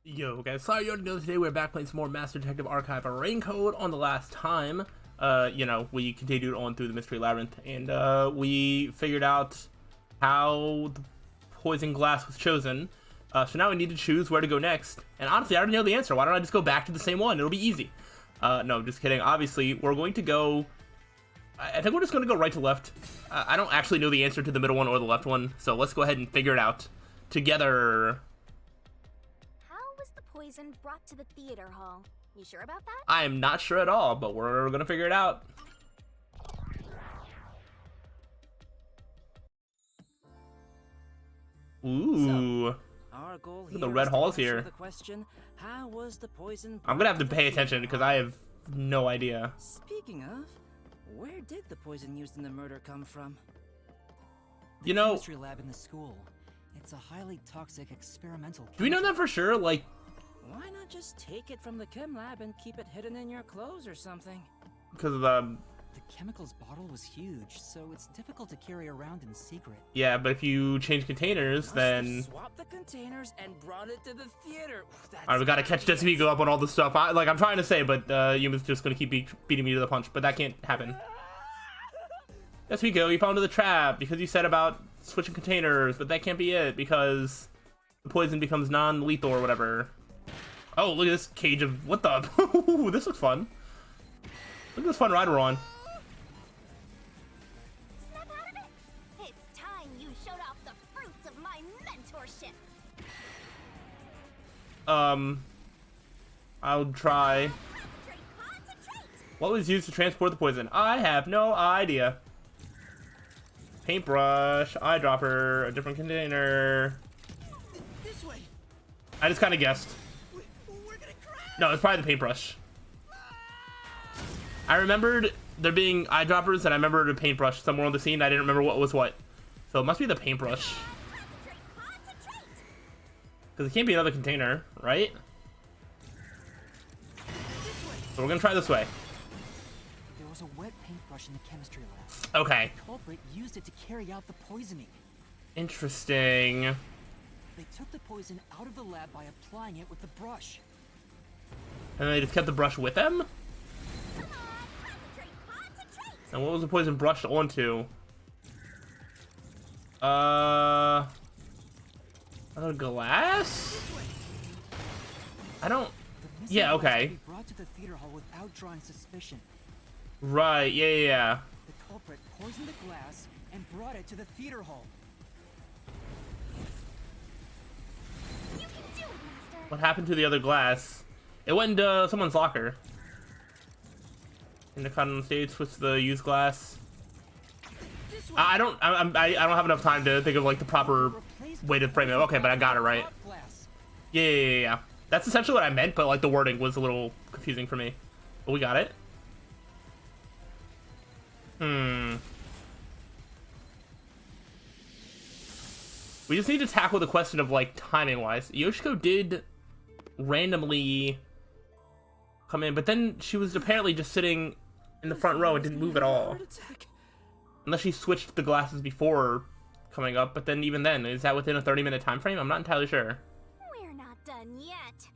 Yo guys, sorry you already know today we're back playing some more Master Detective Archive Rain-Code. On the last time, we continued on through the Mystery Labyrinth, and we figured out how the poison glass was chosen. So now we need to choose where to go next. And honestly, I already know the answer. Why don't I just go back to the same one? It'll be easy. No, just kidding. Obviously, we're going to go... I think we're just going to go right to left. I don't actually know the answer to the middle one or the left one, so let's go ahead and figure it out together. Poison brought to the theater hall. You sure about that? I am not sure at all, but we're gonna figure it out. Ooh. So, our goal here the red halls is to here. answer the question, how was the poison I'm gonna have to brought the pay theater attention because hall? I have no idea. Speaking of, where did the poison used in the murder come from? You know, Chemistry lab in the school. It's a highly toxic experimental. do we know that for sure? Like, Why not just take it from the chem lab and keep it hidden in your clothes or something? because of the... The chemicals bottle was huge, so it's difficult to carry around in secret. Yeah, but if you change containers, Must then... have swapped the containers and brought it to the theater. Alright, we gotta catch Jesse go up on all this stuff. I'm trying to say, but Yuma's just gonna keep beating me to the punch, but that can't happen. Yes, we go. You fell into the trap because you said about switching containers, but that can't be it because the poison becomes non-lethal or whatever. Oh, look at this cage of... What the... Ooh, this looks fun. Look at this fun ride we're on. Snap out of it! It's time you showed off the fruits of my mentorship! I'll try. Concentrate, concentrate! What was used to transport the poison? I have no idea. Paintbrush, eyedropper, a different container. This way. I just kind of guessed. We're gonna crash. No, it's probably the paintbrush. I remembered there being eyedroppers, and I remembered a paintbrush somewhere on the scene. I didn't remember what was what. So it must be the paintbrush. Concentrate, concentrate! Because it can't be another container, right? So we're gonna try this way. There was a wet paintbrush in the chemistry lab. Okay. The culprit used it to carry out the poisoning. Interesting. They took the poison out of the lab by applying it with the brush. And they just kept the brush with them? Come on, concentrate, concentrate! And what was the poison brushed onto? Another glass? I don't... The missing Yeah, glass okay. could be brought to the theater hall without drawing suspicion. Right, yeah. The culprit poisoned the glass and brought it to the theater hall. You can do it, Master! What happened to the other glass? It went into someone's locker. In the cut on stage, switch the used glass. I don't have enough time to think of like the proper way to frame it. Okay, but I got it right. Glass. Yeah. That's essentially what I meant, but like the wording was a little confusing for me. But we got it. We just need to tackle the question of like timing wise. Yoshiko did randomly come in, but then she was apparently just sitting in the front row and didn't move at all. Heart attack. Unless she switched the glasses before coming up, but then even then, is that within a 30-minute time frame? I'm not entirely sure. We're not done yet.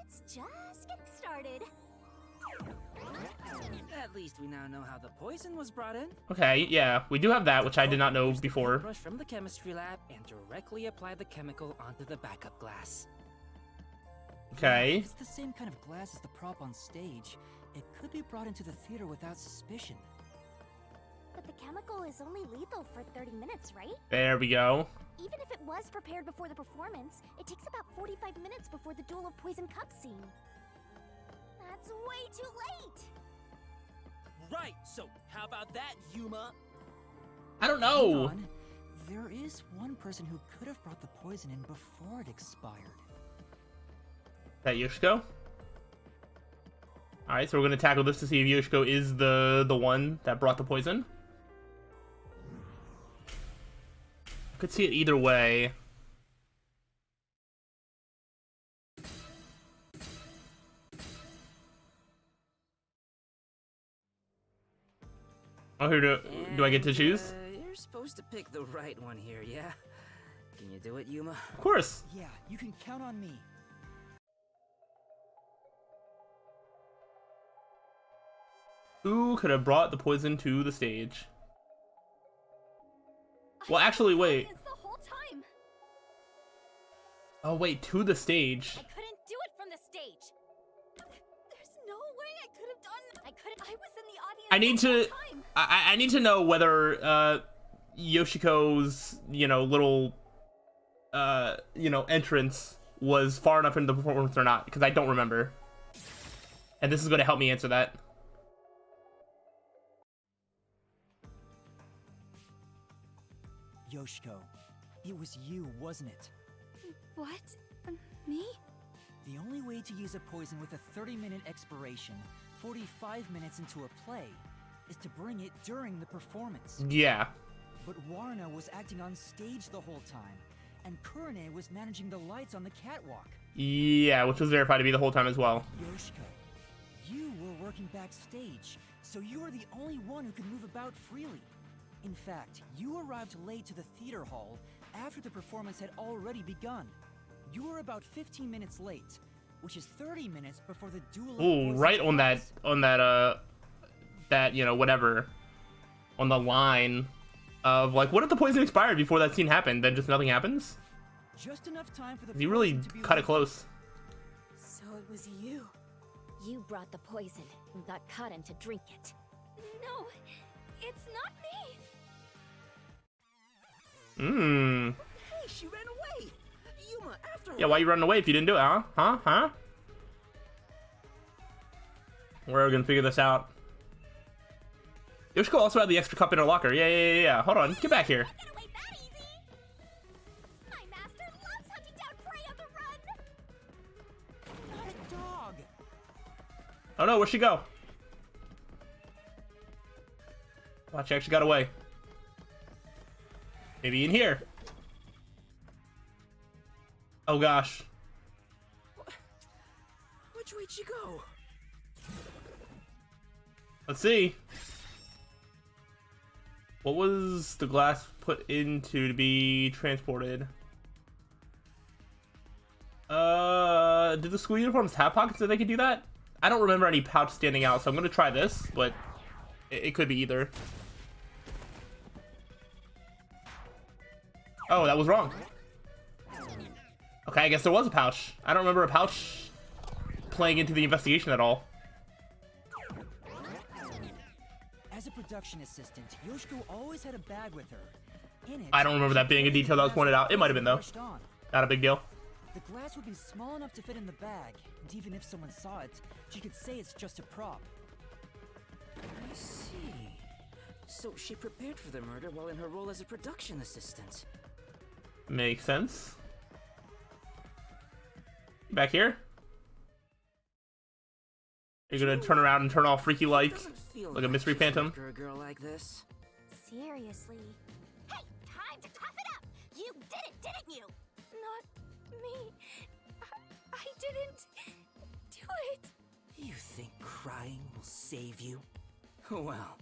It's just getting started. At least we now know how the poison was brought in. Okay, yeah, we do have that, which I did not know Use the before. paintbrush from the chemistry lab and directly apply the chemical onto the backup glass. Okay. If it's the same kind of glass as the prop on stage, it could be brought into the theater without suspicion. But the chemical is only lethal for 30 minutes, right? There we go. Even if it was prepared before the performance, it takes about 45 minutes before the Duel of Poison Cup scene. That's way too late! Right, so how about that, Yuma? I don't Hang know. on. There is one person who could have brought the poison in before it expired. That Yoshiko? Alright, so we're gonna tackle this to see if Yoshiko is the one that brought the poison. I could see it either way. Oh, who do I get to choose? You're supposed to pick the right one here, yeah? Can you do it, Yuma? Of course. Yeah, you can count on me. Who could have brought the poison to the stage? Well, actually, wait. The whole time. Oh, wait, to the stage. I couldn't do it from the stage. There's no way I could have done. I couldn't. I was in the audience. I need the whole to. time. I need to know whether Yoshiko's little entrance was far enough into the performance or not, because I don't remember. And this is going to help me answer that. Yoshiko, it was you, wasn't it? What? Me? The only way to use a poison with a 30-minute expiration, 45 minutes into a play, is to bring it during the performance. Yeah. But Warna was acting on stage the whole time, and Kurane was managing the lights on the catwalk. Yeah, which was verified to be the whole time as well. Yoshiko, you were working backstage, so you were the only one who could move about freely. In fact, you arrived late to the theater hall after the performance had already begun. You were about 15 minutes late, which is 30 minutes before the duel of Ooh, poison right on that, starts. whatever, on the line of, like, what if the poison expired before that scene happened, then just nothing happens? Just enough time for the You really poison to be cut it lifted. close. So it was you. You brought the poison and got Kaden to drink it. No, it's not me. Mmm. Hey, she ran away! Yuma, after her! Yeah, why you running away if you didn't do it, huh? Huh? We're gonna figure this out. Yoshiko also had the extra cup in her locker. Yeah. Hold on, get back here. Not gonna wait that easy. My master loves hunting down prey on the run. Not a dog! Oh no, where'd she go? Watch, she actually got away. Maybe in here. Oh gosh. Which way'd she go? Let's see. What was the glass put into to be transported? Did the school uniforms have pockets that they could do that? I don't remember any pouch standing out, so I'm gonna try this, but it could be either. Oh, that was wrong. Okay, I guess there was a pouch. I don't remember a pouch playing into the investigation at all. As a production assistant, Yoshiko always had a bag with her. In it, I don't remember that being a detail that was pointed out. It might have been, though. Pushed on. Not a big deal. The glass would be small enough to fit in the bag, and even if someone saw it, she could say it's just a prop. I see. So she prepared for the murder while in her role as a production assistant. Makes sense. Back here? You're gonna turn around and turn all freaky like a mystery phantom? After a girl like this. Seriously. Hey, time to tough it up. You did it, didn't you? Not me. I didn't do it. You think crying will save you? Well,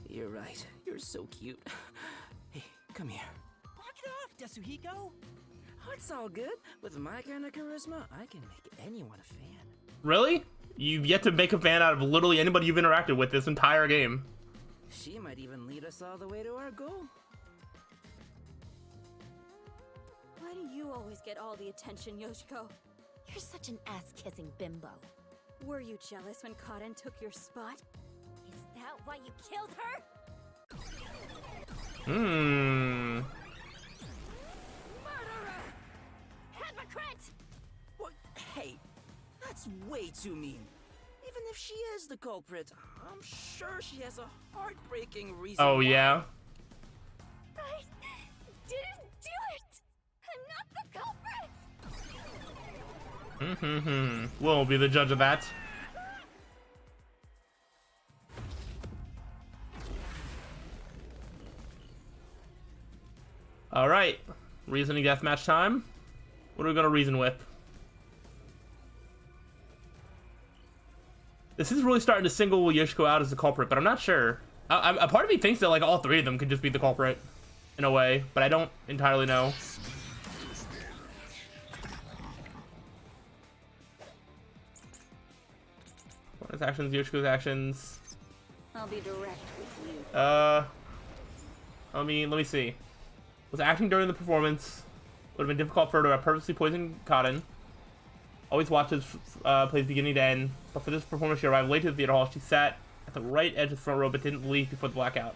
you're right. You're so cute. Hey, come here. Knock it off, Yasuhiko! Oh, it's all good. With my kind of charisma, I can make anyone a fan. Really? You've yet to make a fan out of literally anybody you've interacted with this entire game. She might even lead us all the way to our goal. Why do you always get all the attention, Yoshiko? You're such an ass-kissing bimbo. Were you jealous when Kaden took your spot? Is that why you killed her? Murderer! Hypocrite! What? Hey, that's way too mean. Even if she is the culprit, I'm sure she has a heartbreaking reason. Oh, why. yeah? I didn't do it! I'm not the culprit! We'll be the judge of that. Alright. Reasoning deathmatch time. What are we gonna reason with? This is really starting to single Yoshiko out as the culprit, but I'm not sure. A part of me thinks that like all three of them could just be the culprit, in a way, but I don't entirely know. Bonus actions, Yoshiko's actions. I'll be direct with you. Let me see. Was acting during the performance. Would have been difficult for her to have purposely poisoned Cotton. Always watches plays beginning to end. But for this performance, she arrived late to the theater hall. She sat at the right edge of the front row, but didn't leave before the blackout.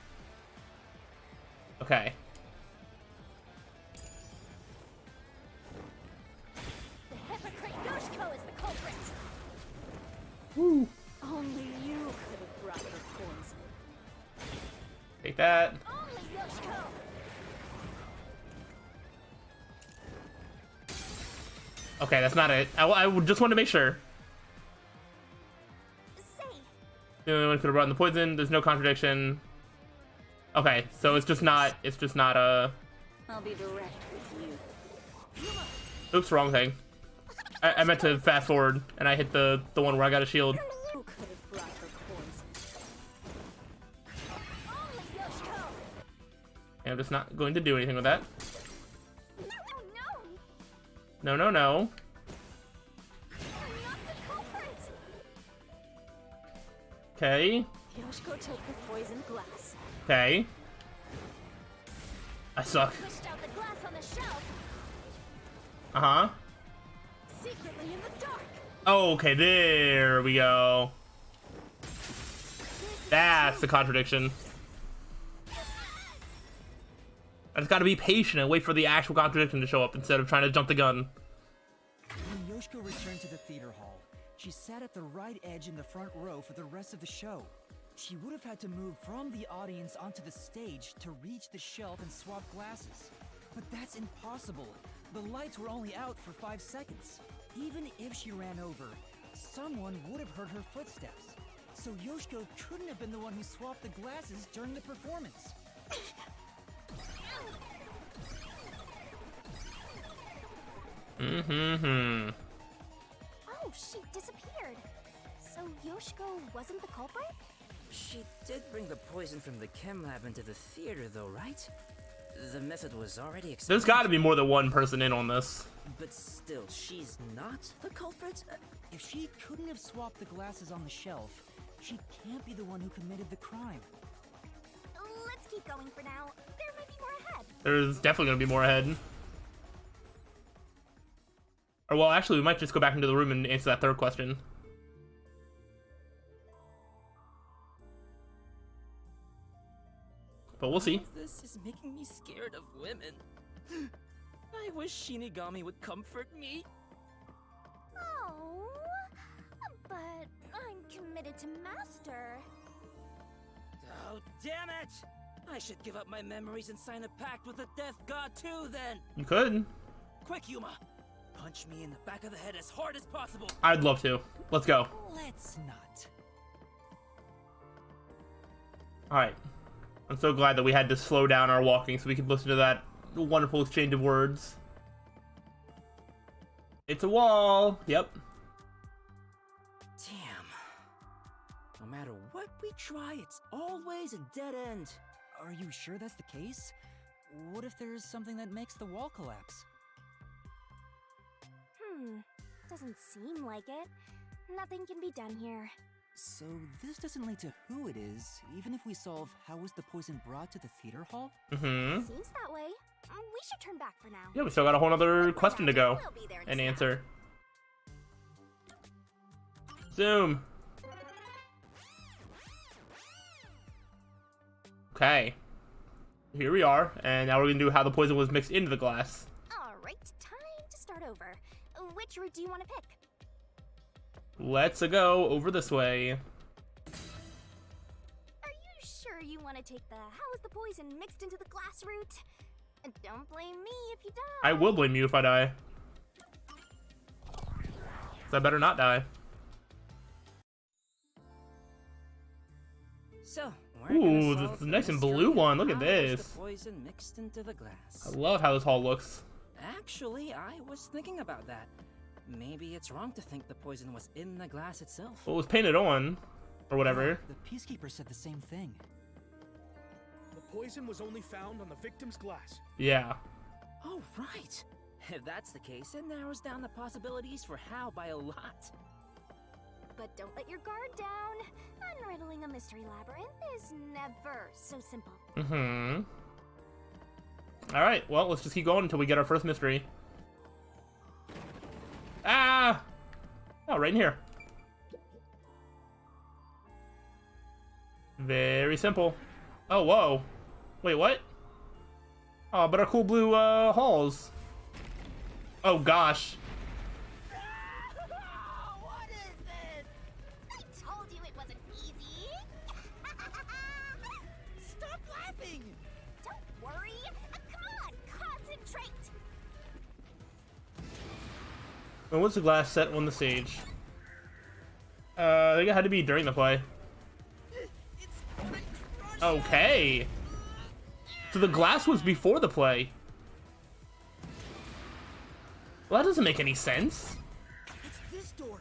Okay. The hypocrite Yoshiko is the culprit. Woo. Only you could have brought her poison. Take that. Only Yoshiko. Okay, that's not it. I just want to make sure. Safe. The only one could have brought in the poison. There's no contradiction. Okay, so it's just not. I'll be direct with you. Oops, wrong thing. I meant to fast forward, and I hit the one where I got a shield. Who could have brought her poison? Only Yoshiko. And I'm just not going to do anything with that. No. No. You're not the culprit. Okay. Yoshiko took the poisoned glass. Okay. I suck. Pushed out the glass on the shelf. Uh-huh. Secretly in the dark. Oh, okay, there we go. That's the contradiction. I just gotta be patient and wait for the actual contradiction to show up instead of trying to jump the gun. When Yoshiko returned to the theater hall, she sat at the right edge in the front row for the rest of the show. She would have had to move from the audience onto the stage to reach the shelf and swap glasses. But that's impossible. The lights were only out for 5 seconds. Even if she ran over, someone would have heard her footsteps. So Yoshiko couldn't have been the one who swapped the glasses during the performance. Mm-hmm. Oh, she disappeared. So Yoshiko wasn't the culprit? She did bring the poison from the chem lab into the theater, though, right? The method was already There's experimented. gotta be more than one person in on this. But still, she's not the culprit? If she couldn't have swapped the glasses on the shelf, she can't be the one who committed the crime. Let's keep going for now. There may be more ahead. There's definitely gonna be more ahead. Or well, actually, we might just go back into the room and answer that third question. But we'll see. This is making me scared of women. I wish Shinigami would comfort me. Oh, but I'm committed to Master. Oh, damn it! I should give up my memories and sign a pact with the Death God too, then! You could. Quick, Yuma! Punch me in the back of the head as hard as possible! I'd love to. Let's go. Let's not. Alright. I'm so glad that we had to slow down our walking so we could listen to that wonderful exchange of words. It's a wall. Yep. Damn. No matter what we try, it's always a dead end. Are you sure that's the case? What if there's something that makes the wall collapse? Doesn't seem like it. Nothing can be done here. So this doesn't lead to who it is, even if we solve how was the poison brought to the theater hall? Mm-hmm. Seems that way. We should turn back for now. Yeah, we still got a whole other question to go We'll be there in a and sec. answer. Zoom. Okay. Here we are, and now we're gonna do how the poison was mixed into the glass. Alright, time to start over. Which route do you want to pick? Let's go over this way. Are you sure you want to take the how is the poison mixed into the glass route? And don't blame me if you die. I will blame you if I die. 'Cause I better not die. So, we're Ooh, gonna this solve is the nice and mystery blue of one. Look at how was this. the poison mixed into the glass. I love how this hall looks. Actually, I was thinking about that. Maybe it's wrong to think the poison was in the glass itself. Well, it was painted on, or whatever. The Peacekeeper said the same thing. The poison was only found on the victim's glass. Yeah. Oh, right. If that's the case, it narrows down the possibilities for Hal by a lot. But don't let your guard down. Unriddling a mystery labyrinth is never so simple. Mm-hmm. Alright, well, let's just keep going until we get our first mystery. Ah! Oh, right in here. Very simple. Oh, whoa. Wait, what? Oh, but our cool blue, halls. Oh, gosh. What is this? I told you it wasn't easy. Stop laughing! Don't worry. Come on, concentrate. When was the glass set on the stage? I think it had to be during the play. Okay. So the glass was before the play. Well, that doesn't make any sense. It's this door.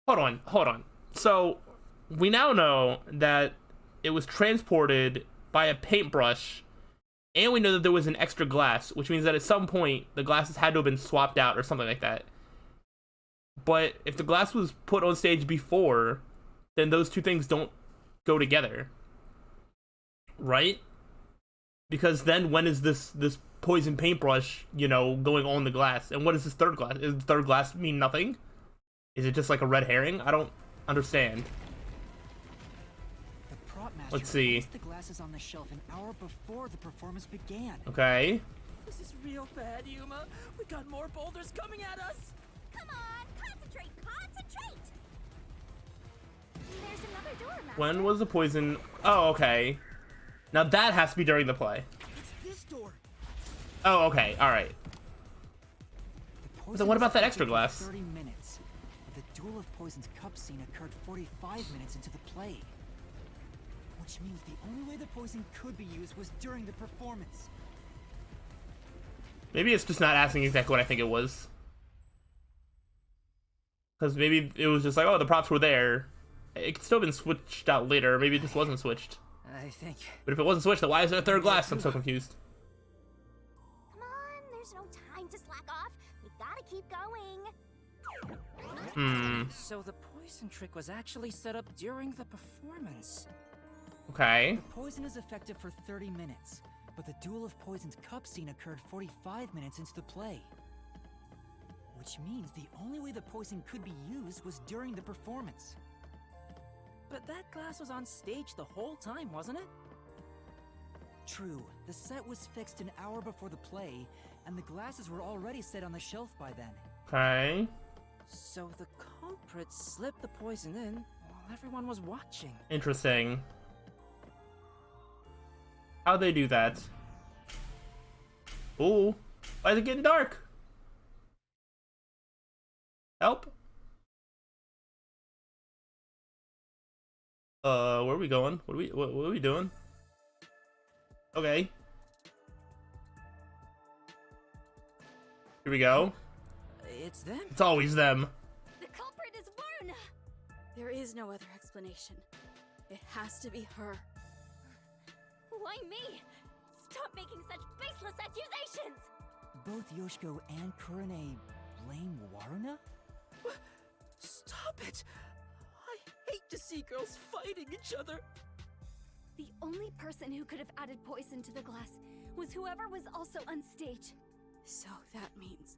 Hold on. So, we now know that it was transported by a paintbrush, and we know that there was an extra glass, which means that at some point, the glasses had to have been swapped out or something like that. But if the glass was put on stage before, then those two things don't go together. Right? Because then when is this poison paintbrush, you know, going on the glass? And what is this third glass? Does the third glass mean nothing? Is it just like a red herring? I don't understand. The prop master Let's see. placed the glasses on the shelf an hour before the performance began. Okay. This is real bad, Yuma. We got more boulders coming at us. Come on, concentrate. There's another door, Master. When was the poison? Oh, okay. Now that has to be during the play. It's this door. Oh, okay. All right. The poison Then what was about that effective extra for glass? 30 minutes. But the Duel of Poison's cup scene occurred 45 minutes into the play. Which means the only way the poison could be used was during the performance. Maybe it's just not asking exactly what I think it was. Because maybe it was just like, oh, the props were there. It could still have been switched out later. Maybe it just wasn't switched. I think. But if it wasn't switched, then why is there a third glass? I'm so confused. Come on, there's no time to slack off. We gotta keep going. So the poison trick was actually set up during the performance. Okay. The poison is effective for 30 minutes, but the Duel of Poison's cup scene occurred 45 minutes into the play. Which means the only way the poison could be used was during the performance. But that glass was on stage the whole time, wasn't it? True, the set was fixed an hour before the play, and the glasses were already set on the shelf by then. Okay. So the culprit slipped the poison in while everyone was watching. Interesting. How'd they do that? Ooh. Why is it getting dark? Help. Where are we going? What are we doing? Okay. Here we go. It's them. It's always them. The culprit is Warna. There is no other explanation. It has to be her. Why me? Stop making such baseless accusations! Both Yoshiko and Kurane blame Waruna? Stop it! I hate to see girls fighting each other. The only person who could have added poison to the glass was whoever was also on stage. So that means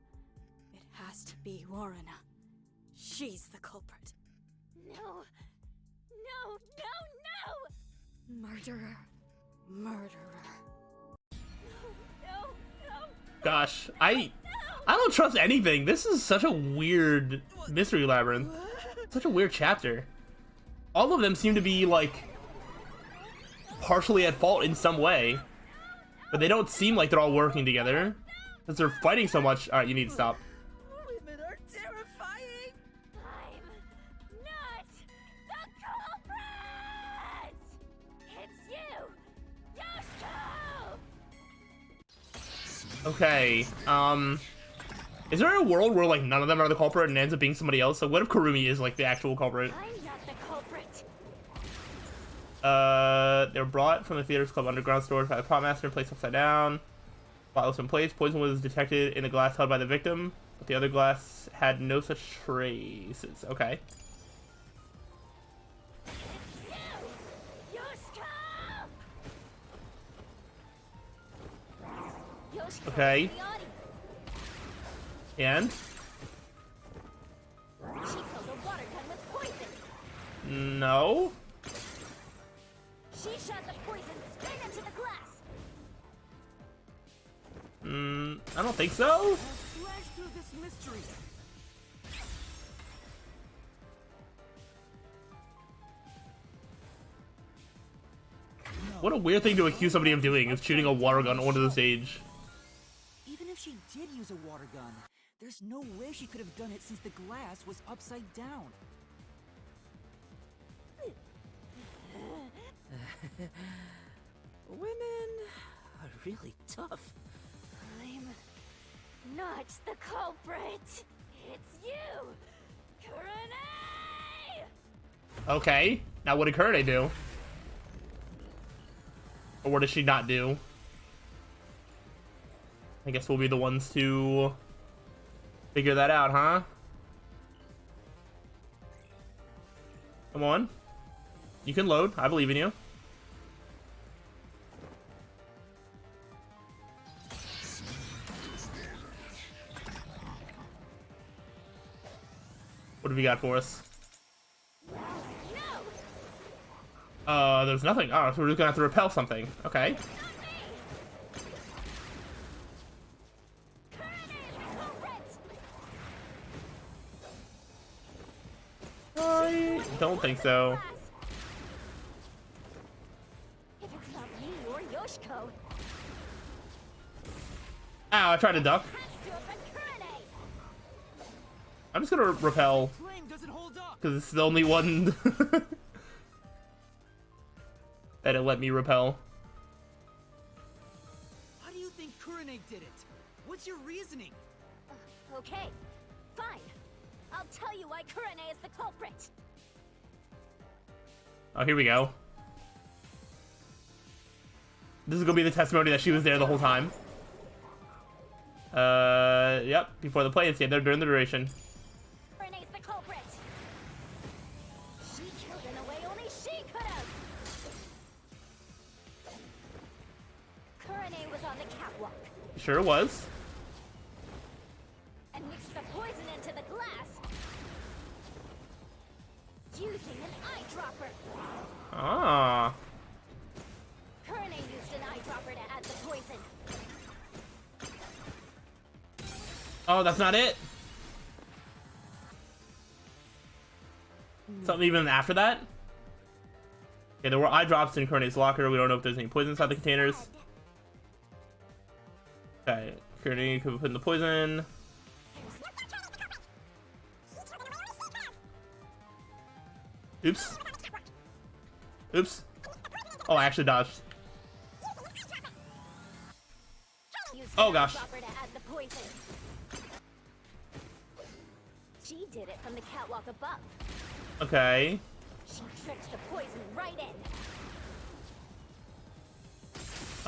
it has to be Waruna. She's the culprit. No! No! No! No! Murderer. Murderer. No! No! Gosh, I don't trust anything. This is such a weird mystery labyrinth. Such a weird chapter. All of them seem to be like partially at fault in some way, but they don't seem like they're all working together because they're fighting so much. All right, you need to stop. Women are terrifying. I'm not the culprit! It's you! Yoshiko! Okay, is there a world where like none of them are the culprit and ends up being somebody else? So what if Kurumi is like the actual culprit? I'm not the culprit. They were brought from the theater's club underground storage by the prop master and placed upside down. While it was in place, poison was detected in the glass held by the victim. But the other glass had no such traces. Okay. Okay. And? She killed a water gun with poison. No. She shot the poison straight into the glass. I don't think so. Slash through this mystery. What a weird thing to accuse somebody of doing, is shooting a water gun onto the stage. Even if she did use a water gun, there's no way she could have done it since the glass was upside down. Women are really tough. I'm not the culprit. It's you, Kurane! Okay. Now what did Kurane do? Or what did she not do? I guess we'll be the ones to figure that out, huh? Come on. You can load. I believe in you. What have we got for us? There's nothing. Oh, so we're just gonna have to repel something. Okay. I don't think so. If it's not me or Yoshiko, Ow, I tried to duck. has to have been Kurane. I'm just gonna repel, Flame doesn't hold up. because it's the only one that it let me repel. How do you think Kurane did it? What's your reasoning? Okay, fine. I'll tell you why Kurane is the culprit. Oh, here we go. This is gonna be the testimony that she was there the whole time. Yep, before the play and stayed there during the duration. Kurane's the culprit. She killed in a way only she could have. Kurane was on the catwalk Sure was. and mixed the poison into the glass using an eyedropper. Ah. Kurane used an eyedropper to add the poison. Oh, that's not it? Something even after that? Okay, there were eye drops in Kurane's locker. We don't know if there's any poison inside the containers. Okay, Kurane could have put in the poison. Oops. Oops. Oh, I actually dodged. Used Oh, an gosh. eyedropper to add the poison. She did it from the catwalk above. Okay. She tricked the poison right in.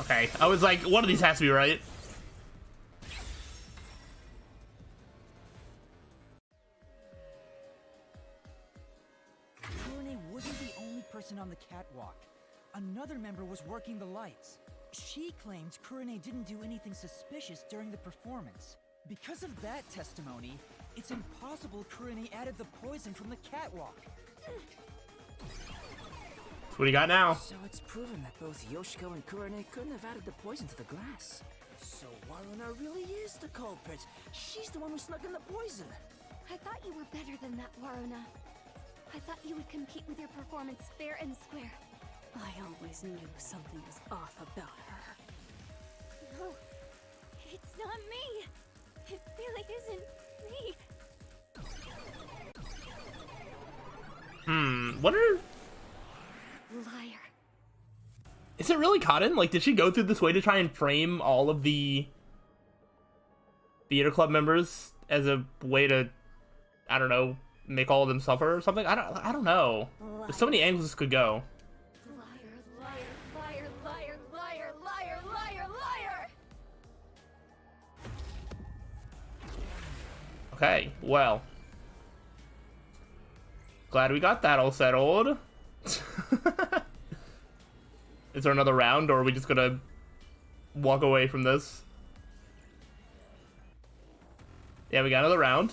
Okay. I was like, one of these has to be right. Kurane wasn't the only person on the catwalk. Another member was working the lights. She claimed Kurane didn't do anything suspicious during the performance. Because of that testimony, it's impossible Kurane added the poison from the catwalk. So what do you got now? So it's proven that both Yoshiko and Kurane couldn't have added the poison to the glass. So Waruna really is the culprit. She's the one who snuck in the poison. I thought you were better than that, Waruna. I thought you would compete with your performance fair and square. I always knew something was off about her. No, it's not me. It really isn't me. What are... Liar. Is it really Cotton? Like, did she go through this way to try and frame all of the theater club members as a way to, I don't know, make all of them suffer or something? I don't know. There's so many angles this could go. Liar, liar, liar, liar, liar, liar, liar, liar! Okay, well. Glad we got that all settled. Is there another round, or are we just gonna walk away from this? Yeah, we got another round.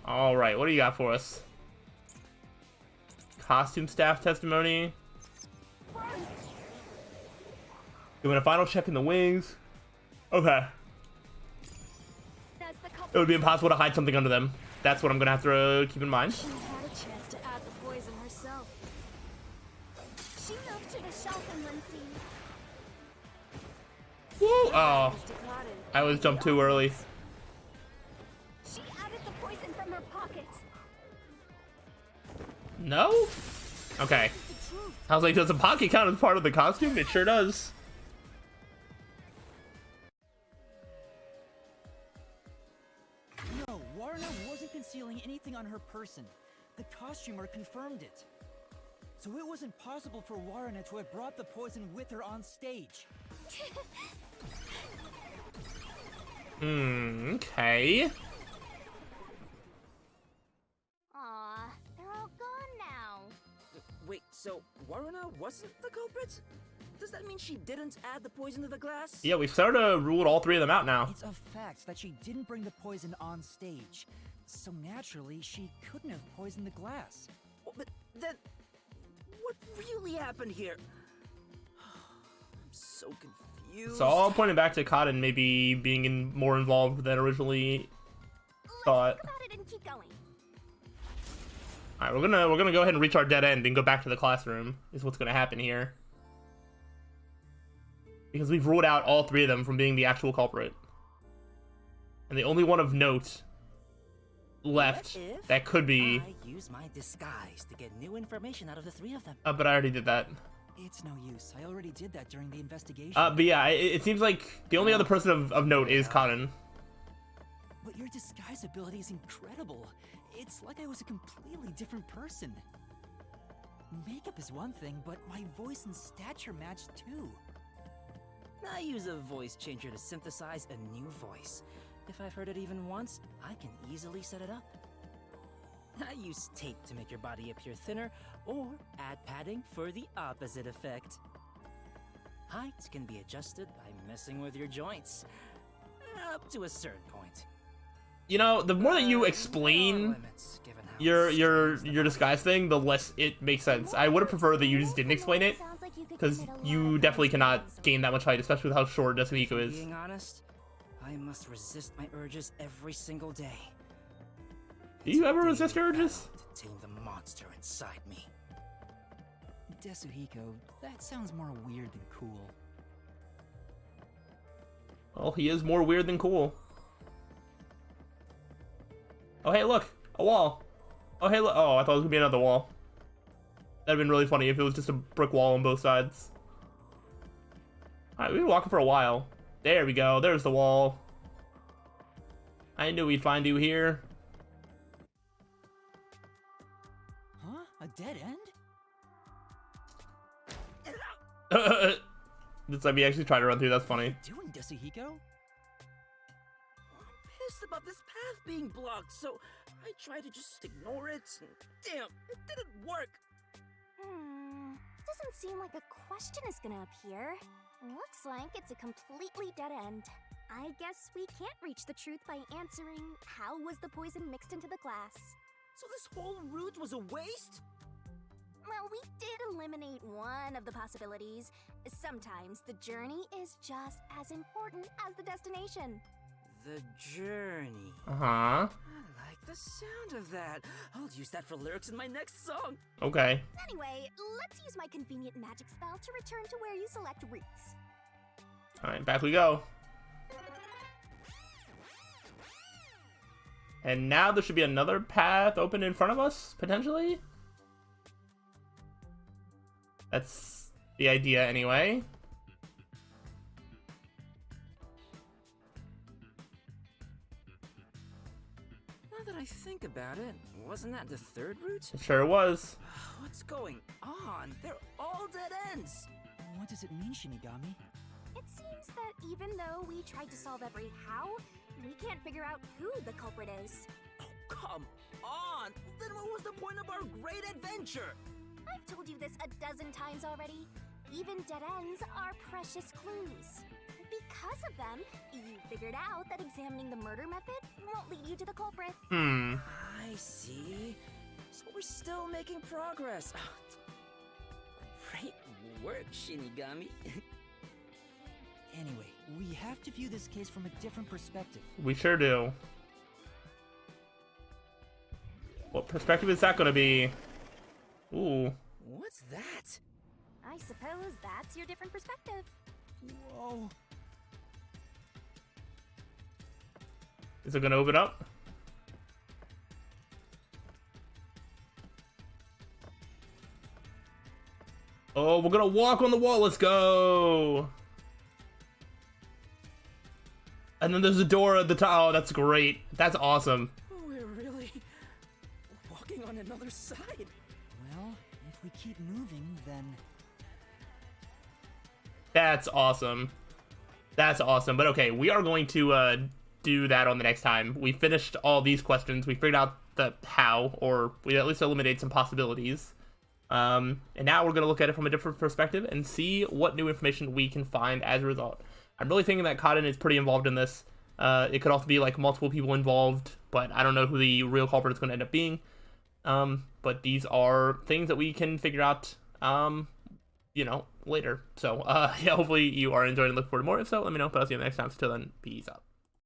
Alright, what do you got for us? Costume staff testimony. Doing a final check in the wings. Okay. It would be impossible to hide something under them. That's what I'm gonna have to keep in mind. She had a chance to add the poison herself. She moved to the shelf in one scene. Woo! Oh, I was jumped too early. She added the poison from her pocket. No? Okay. I was like, does a pocket count as part of the costume? It sure does. No, Warna wasn't concealing anything on her person. The costumer confirmed it. So it wasn't possible for Warna to have brought the poison with her on stage. Okay. Aw, they're all gone now. Wait, so Warna wasn't the culprit? Does that mean she didn't add the poison to the glass? Yeah, we've sort of ruled all three of them out now. It's a fact that she didn't bring the poison on stage. So naturally, she couldn't have poisoned the glass. Oh, but then, what really happened here? I'm so confused. It's all pointing back to Cotton maybe being more involved than originally thought. Let's think about it and keep going. All right, we're gonna go ahead and reach our dead end and go back to the classroom. Is what's gonna happen here. Because we've ruled out all three of them from being the actual culprit. And the only one of note left that could be... I use my disguise to get new information out of the three of them. but I already did that. It's no use. I already did that during the investigation. But yeah, it seems like the only other person of note is Cotton. But your disguise ability is incredible. It's like I was a completely different person. Makeup is one thing, but my voice and stature match too. I use a voice changer to synthesize a new voice. If I've heard it even once, I can easily set it up. I use tape to make your body appear thinner, or add padding for the opposite effect. Height can be adjusted by messing with your joints. Up to a certain point. You know, the more that you explain your disguise thing, the less it makes sense. I would have preferred that you just didn't explain it, because you definitely cannot gain that much height, especially with how short Desumiko is. Being honest, I must resist my urges every single day. Do you ever resist your urges? To tame the monster inside me. Desuhiko, that sounds more weird than cool. Well, he is more weird than cool. Oh, hey, look! A wall! Oh, hey, look! Oh, I thought it was gonna be another wall. That'd have been really funny if it was just a brick wall on both sides. Alright, we've been walking for a while. There we go, there's the wall. I knew we'd find you here. Huh? A dead end? This time he actually tried to run through, that's funny. What are you doing, Desuhiko? I'm pissed about this path being blocked, so I tried to just ignore it. Damn, it didn't work. Doesn't seem like a question is gonna appear. Looks like it's a completely dead end. I guess we can't reach the truth by answering how was the poison mixed into the glass. So this whole route was a waste? Well, we did eliminate one of the possibilities. Sometimes the journey is just as important as the destination. The journey. Uh-huh. I like the sound of that. I'll use that for lyrics in my next song. Okay. Anyway, let's use my convenient magic spell to return to where you select routes. Alright, back we go. And now there should be another path open in front of us, potentially? That's the idea, anyway. Now that I think about it, wasn't that the third route? It sure was. What's going on? They're all dead ends. What does it mean, Shinigami? It seems that even though we tried to solve every how, we can't figure out who the culprit is. Oh, come on! Then what was the point of our great adventure? I've told you this a dozen times already. Even dead ends are precious clues. Because of them, you figured out that examining the murder method won't lead you to the culprit. I see. So we're still making progress. Great work, Shinigami. Anyway, we have to view this case from a different perspective. We sure do. What perspective is that going to be? Ooh. What's that? I suppose that's your different perspective. Whoa. Is it going to open up? Oh, we're going to walk on the wall. Let's go. And then there's a door at the top. Oh, that's great. That's awesome. We're really walking on another side. Well, if we keep moving, then... That's awesome. That's awesome. But okay, we are going to do that on the next time. We finished all these questions. We figured out the how, or we at least eliminated some possibilities. And now we're going to look at it from a different perspective and see what new information we can find as a result. I'm really thinking that Cotton is pretty involved in this. It could also be like multiple people involved, but I don't know who the real culprit is going to end up being. But these are things that we can figure out, later. So, yeah, hopefully you are enjoying and look forward to more. If so, let me know. But I'll see you next time. So till then, peace out.